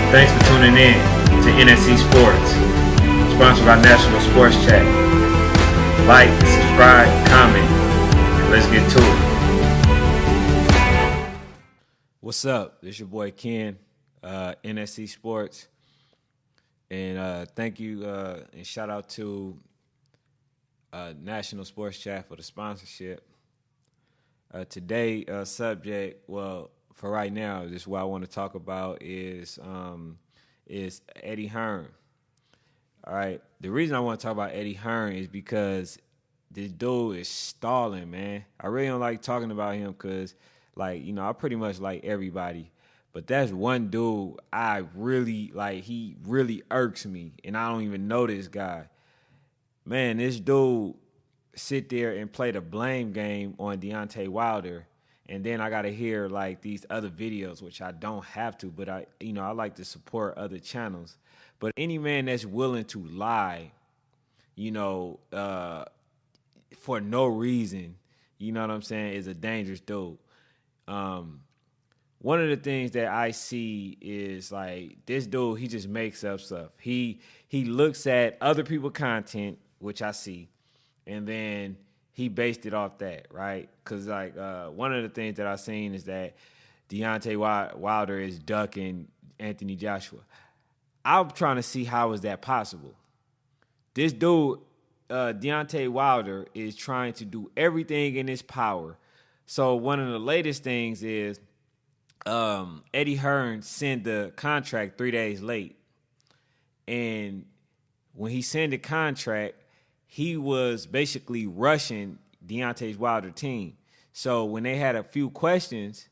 Thanks for tuning in to NSC Sports, sponsored by National Sports Chat. Like, subscribe, comment, and let's get to it. What's up? This your boy Ken, NSC Sports, and thank you and shout out to National Sports Chat for the sponsorship. Today subject, well, for right now, just what I want to talk about is Eddie Hearn. All right. The reason I want to talk about Eddie Hearn is because this dude is stalling, man. I really don't like talking about him because, like, you know, I pretty much like everybody. But that's one dude I really like. He really irks me, and I don't even know this guy. Man, this dude sit there and play the blame game on Deontay Wilder. And then I got to hear like these other videos, which I don't have to, but I like to support other channels. But any man that's willing to lie, for no reason, you know what I'm saying, is a dangerous dude. One of the things that I see is like this dude, he just makes up stuff. He looks at other people's content, which I see, and then he based it off that, right? Because, like, one of the things that I've seen is that Deontay Wilder is ducking Anthony Joshua. I'm trying to see how is that possible. This dude, Deontay Wilder, is trying to do everything in his power. So one of the latest things is Eddie Hearn sent the contract 3 days late. And when he sent the contract, he was basically rushing Deontay Wilder's team. So when they had a few questions,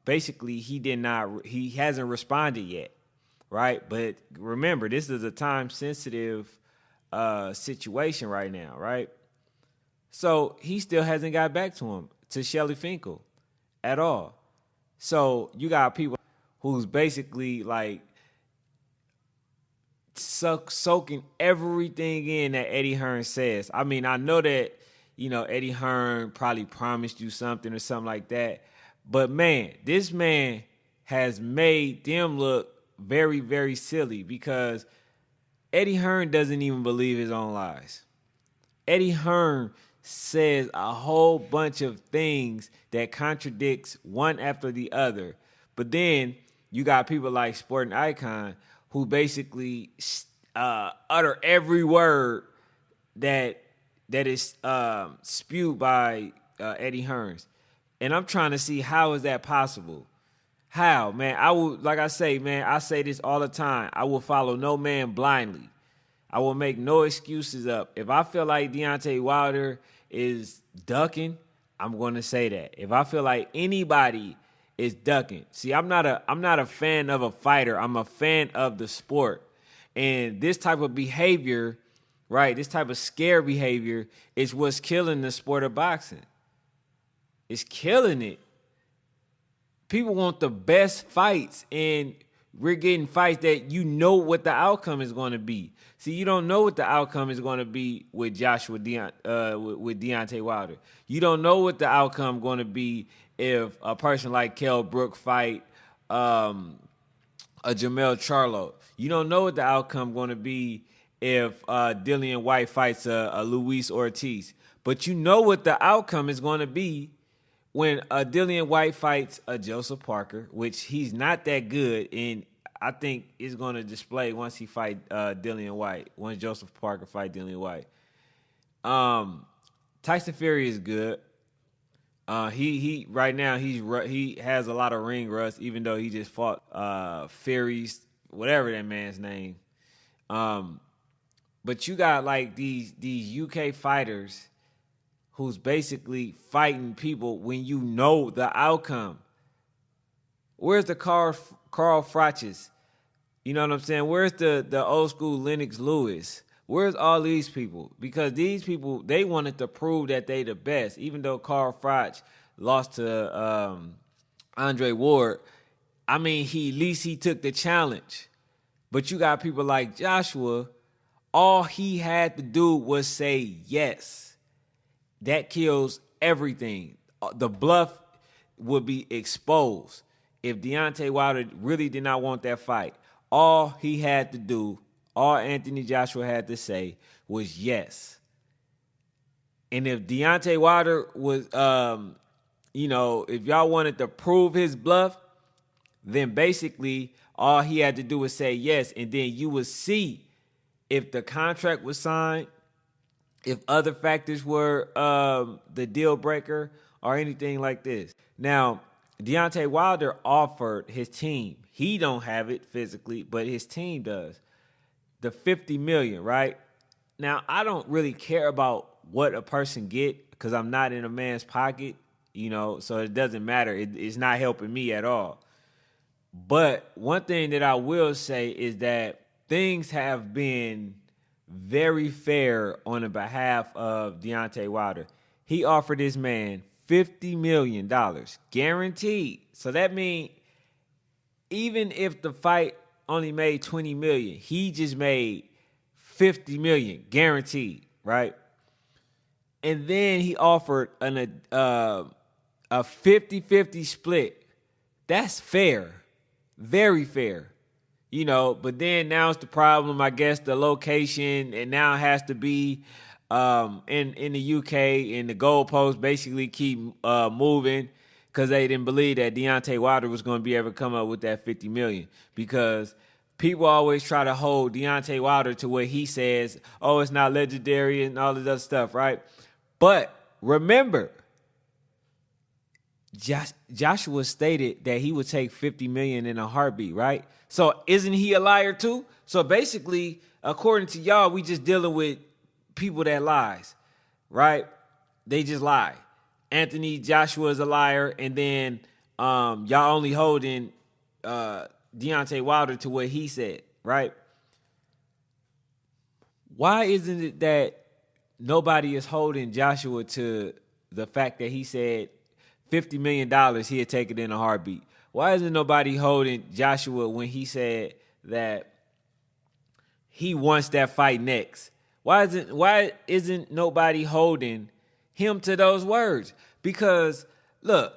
basically he hasn't responded yet, right? But remember, this is a time-sensitive situation right now, right? So he still hasn't got back to Shelley Finkel at all. So you got people who's basically like soaking everything in that Eddie Hearn says. I mean, I know that, Eddie Hearn probably promised you something or something like that. But, man, this man has made them look very, very silly because Eddie Hearn doesn't even believe his own lies. Eddie Hearn says a whole bunch of things that contradicts one after the other. But then you got people like Sporting Icon who basically utter every word that is spewed by Eddie Hearn. And I'm trying to see how is that possible. How, man? I say this all the time. I will follow no man blindly. I will make no excuses up. If I feel like Deontay Wilder is ducking, I'm going to say that. If I feel like anybody is ducking. See, I'm not a fan of a fighter. I'm a fan of the sport. And this type of behavior, right, this type of scare behavior is what's killing the sport of boxing. It's killing it. People want the best fights, and we're getting fights that you know what the outcome is going to be. See, you don't know what the outcome is going to be with with Deontay Wilder. You don't know what the outcome is going to be if a person like Kell Brook fight a Jamel Charlo. You don't know what the outcome is going to be if Dillian White fights a Luis Ortiz. But you know what the outcome is going to be when Dillian White fights a Joseph Parker, which he's not that good, and I think is going to display once he fight Dillian White, once Joseph Parker fight Dillian White. Tyson Fury is good. He right now he has a lot of ring rust, even though he just fought Fury's whatever that man's name. But you got like these UK fighters who's basically fighting people when you know the outcome. Where's the Carl Froches? You know what I'm saying? Where's the old school Lennox Lewis? Where's all these people? Because these people, they wanted to prove that they the best. Even though Carl Froch lost to Andre Ward, I mean, at least he took the challenge. But you got people like Joshua, all he had to do was say yes. That kills everything. The bluff would be exposed. if Deontay Wilder really did not want that fight, all he had to do, all Anthony Joshua had to say was yes. And if Deontay Wilder was, if y'all wanted to prove his bluff, then basically all he had to do was say yes, and then you would see if the contract was signed, if other factors were the deal breaker or anything like this. Now, Deontay Wilder offered his team. He don't have it physically, but his team does. The $50 million, right? Now, I don't really care about what a person get because I'm not in a man's pocket, so it doesn't matter. It's not helping me at all. But one thing that I will say is that things have been very fair on the behalf of Deontay Wilder. He offered this man $50 million guaranteed. So that means even if the fight only made $20 million, he just made $50 million guaranteed, right? And then he offered a 50-50 split. That's fair. Very fair. But then now it's the problem, I guess, the location, and now it has to be in the UK, and the goalposts basically keep moving because they didn't believe that Deontay Wilder was going to be able to come up with that $50 million, because people always try to hold Deontay Wilder to what he says, oh, it's not legendary and all this other stuff, right? But remember, Joshua stated that he would take $50 million in a heartbeat, right? So isn't he a liar too? So basically, according to y'all, we just dealing with people that lies, right? They just lie. Anthony Joshua is a liar, and then y'all only holding Deontay Wilder to what he said, right? Why isn't it that nobody is holding Joshua to the fact that he said $50 million, he'd take it in a heartbeat? Why isn't nobody holding Joshua when he said that he wants that fight next? Why isn't nobody holding him to those words? Because, look,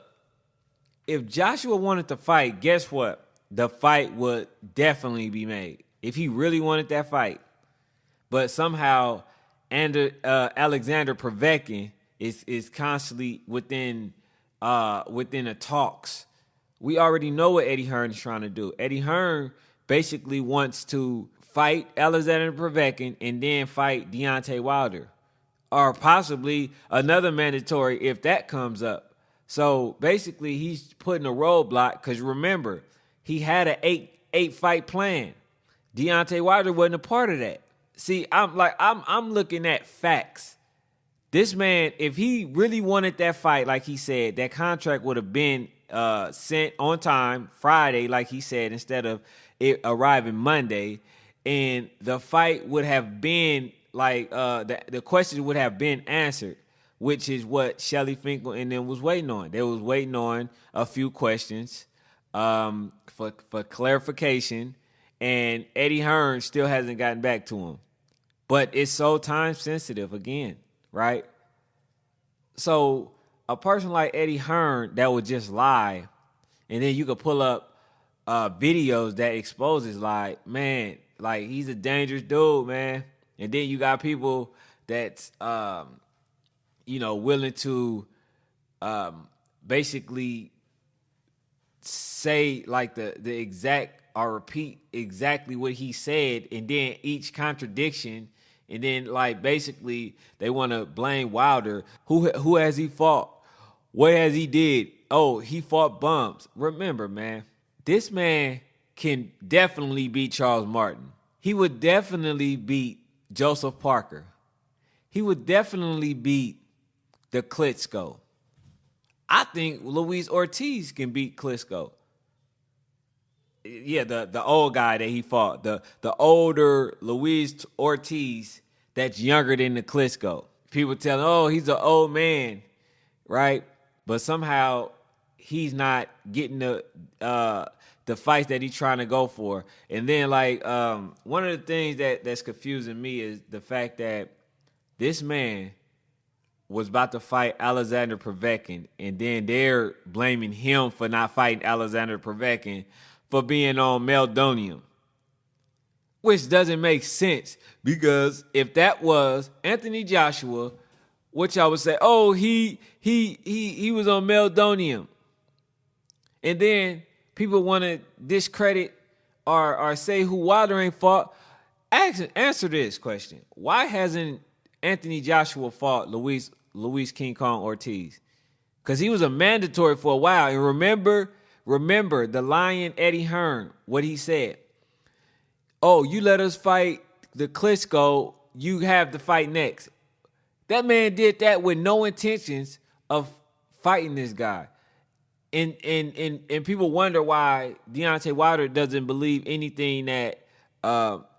if Joshua wanted to fight, guess what? The fight would definitely be made if he really wanted that fight. But somehow Alexander Povetkin is constantly within the talks. We already know what Eddie Hearn is trying to do. Eddie Hearn basically wants to fight Alexander Povetkin and then fight Deontay Wilder, or possibly another mandatory if that comes up. So basically, he's putting a roadblock because remember, he had an eight fight plan. Deontay Wilder wasn't a part of that. See, I'm looking at facts. This man, if he really wanted that fight, like he said, that contract would have been sent on time Friday, like he said, instead of it arriving Monday, and the fight would have been like the questions would have been answered, which is what Shelley Finkel and them was waiting on. They was waiting on a few questions for clarification, and Eddie Hearn still hasn't gotten back to him. But it's so time sensitive again, right? So a person like Eddie Hearn that would just lie, and then you could pull up videos that expose his lie, man, like he's a dangerous dude, man. And then you got people that's willing to basically say like the exact or repeat exactly what he said, and then each contradiction. And then, like, basically, they want to blame Wilder. Who has he fought? What has he did? Oh, he fought bums. Remember, man, this man can definitely beat Charles Martin. He would definitely beat Joseph Parker. He would definitely beat the Klitschko. I think Luis Ortiz can beat Klitschko. Yeah, the old guy that he fought, the older Luis Ortiz that's younger than the Klitschko. People tell him, oh, he's an old man, right? But somehow he's not getting the fights that he's trying to go for. And then, like, one of the things that's confusing me is the fact that this man was about to fight Alexander Povetkin, and then they're blaming him for not fighting Alexander Povetkin for being on meldonium, which doesn't make sense, because if that was Anthony Joshua, which I would say, oh, he was on meldonium, and then people want to discredit or say who Wilder ain't fought. Answer this question: why hasn't Anthony Joshua fought Luis King Kong Ortiz? Because he was a mandatory for a while. And remember the Lion Eddie Hearn, what he said. Oh, you let us fight the Klitschko, you have to fight next. That man did that with no intentions of fighting this guy. And people wonder why Deontay Wilder doesn't believe anything that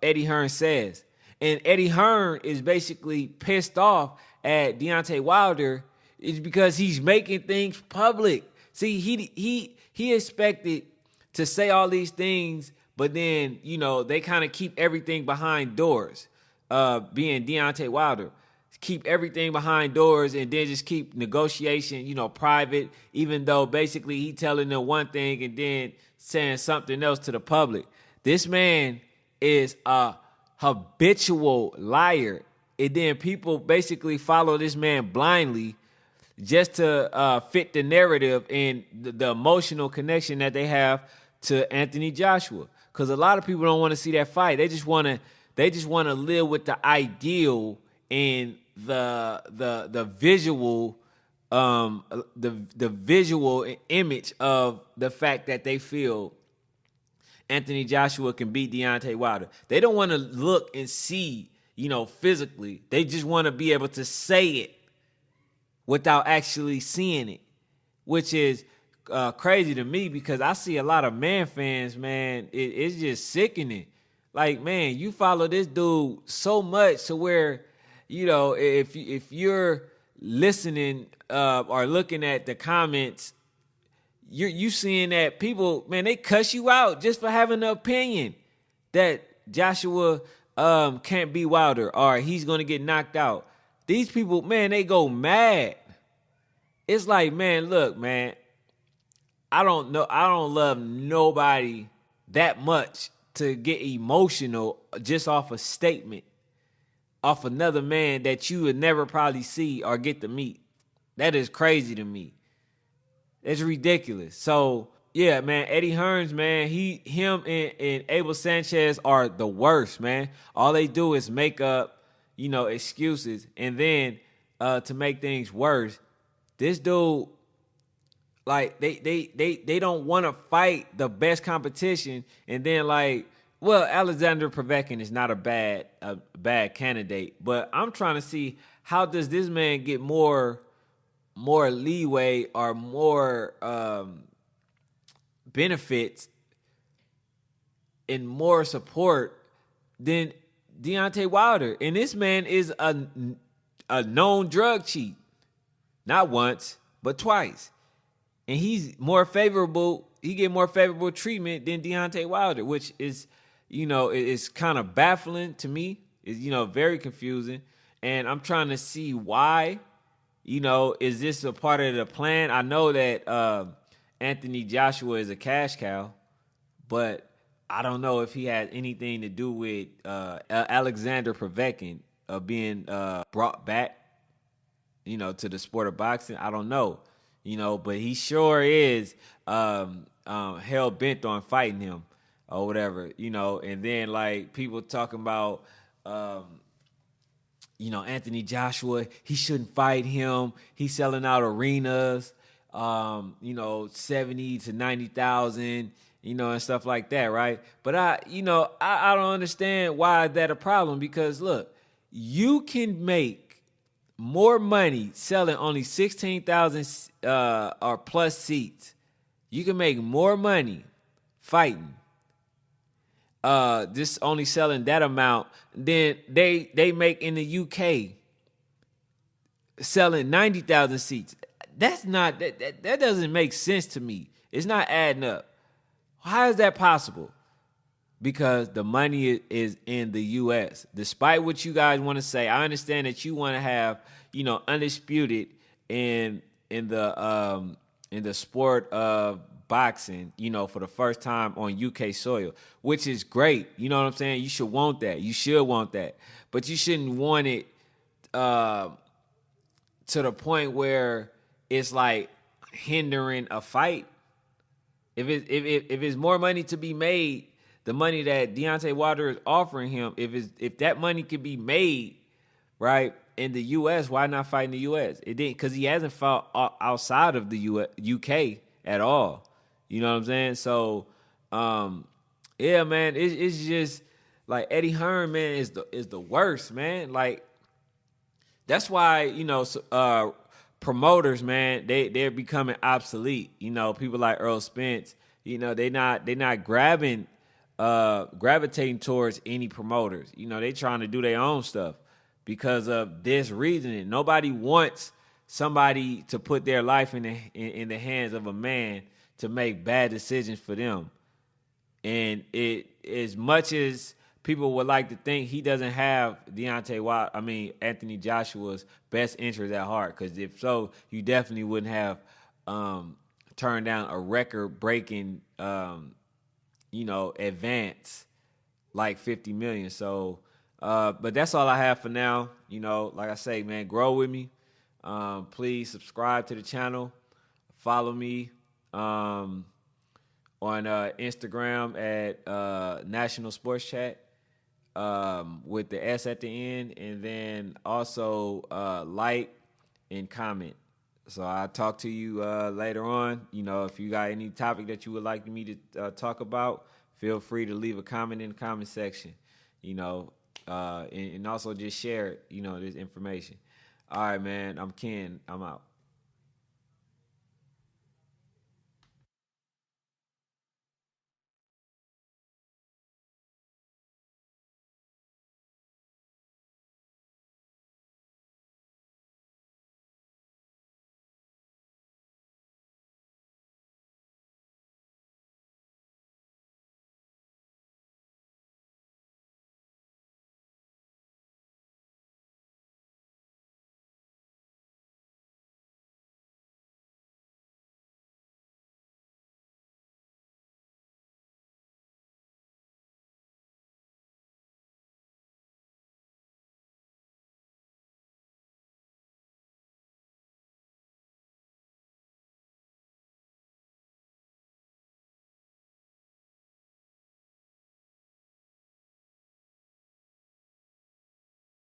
Eddie Hearn says. And Eddie Hearn is basically pissed off at Deontay Wilder is because he's making things public. See, he expected to say all these things, but then, you know, they kind of keep everything behind doors, being Deontay Wilder. Keep everything behind doors and then just keep negotiation, you know, private, even though basically he telling them one thing and then saying something else to the public. This man is a habitual liar. And then people basically follow this man blindly just to fit the narrative and the emotional connection that they have to Anthony Joshua. Because a lot of people don't want to see that fight. They just want to live with the ideal and the visual the visual image of the fact that they feel Anthony Joshua can beat Deontay Wilder. They don't want to look and see, you know, physically. They just want to be able to say it without actually seeing it, which is crazy to me because I see a lot of man fans, man. It's just sickening. Like, man, you follow this dude so much to where, you know, if you're listening or looking at the comments, you seeing that people, man, they cuss you out just for having an opinion that Joshua can't beat Wilder or he's going to get knocked out. These people, man, they go mad. It's like, man, look, man, I don't love nobody that much to get emotional just off a statement, off another man that you would never probably see or get to meet. That is crazy to me. It's ridiculous. So, yeah, man, Eddie Hearns, man, him and Abel Sanchez are the worst, man. All they do is make up, you know, excuses. And then to make things worse, this dude, like, they don't want to fight the best competition. And then, like, well, Alexander Povetkin is not a bad candidate. But I'm trying to see, how does this man get more leeway or more benefits and more support than Deontay Wilder? And this man is a known drug cheat. Not once, but twice. And he's more favorable. He get more favorable treatment than Deontay Wilder, which is, you know, it's kind of baffling to me. It's, you know, very confusing. And I'm trying to see why. You know, is this a part of the plan? I know that Anthony Joshua is a cash cow, but I don't know if he has anything to do with Alexander Povetkin being brought back, you know, to the sport of boxing. I don't know, you know, but he sure is hell bent on fighting him or whatever, you know. And then, like, people talking about you know, Anthony Joshua, he shouldn't fight him. He's selling out arenas, you know, 70 to 90,000, you know, and stuff like that, right? But I don't understand why that a problem, because look, you can make more money selling only 16,000 or plus seats. You can make more money fighting just only selling that amount than they make in the UK selling 90,000 seats. That's not that doesn't make sense to me. It's not adding up. How is that possible? Because the money is in the US. Despite what you guys want to say, I understand that you want to have, undisputed in the sport of boxing, for the first time on UK soil, which is great. You know what I'm saying? You should want that. You should want that. But you shouldn't want it to the point where it's like hindering a fight. If it's more money to be made, the money that Deontay Wilder is offering him, if that money could be made, right, in the U.S., why not fight in the U.S.? It didn't, because he hasn't fought outside of the UK at all. You know what I'm saying? So, yeah, man, it's just like Eddie Hearn, man, is the worst, man. Like, that's why, promoters, man, they're becoming obsolete. People like Earl Spence, they're not gravitating towards any promoters. They trying to do their own stuff because of this reasoning. Nobody wants somebody to put their life in the hands of a man to make bad decisions for them. And as much as people would like to think, he doesn't have Anthony Joshua's best interest at heart. Because if so, you definitely wouldn't have turned down a record-breaking, advance like $50 million. So, but that's all I have for now. Like I say, man, grow with me. Please subscribe to the channel. Follow me on Instagram at National Sports Chat with the S at the end, and then also like and comment. So I'll talk to you later on. If you got any topic that you would like me to talk about, feel free to leave a comment in the comment section. And also just share it, this information. All right, man. I'm Ken. I'm out.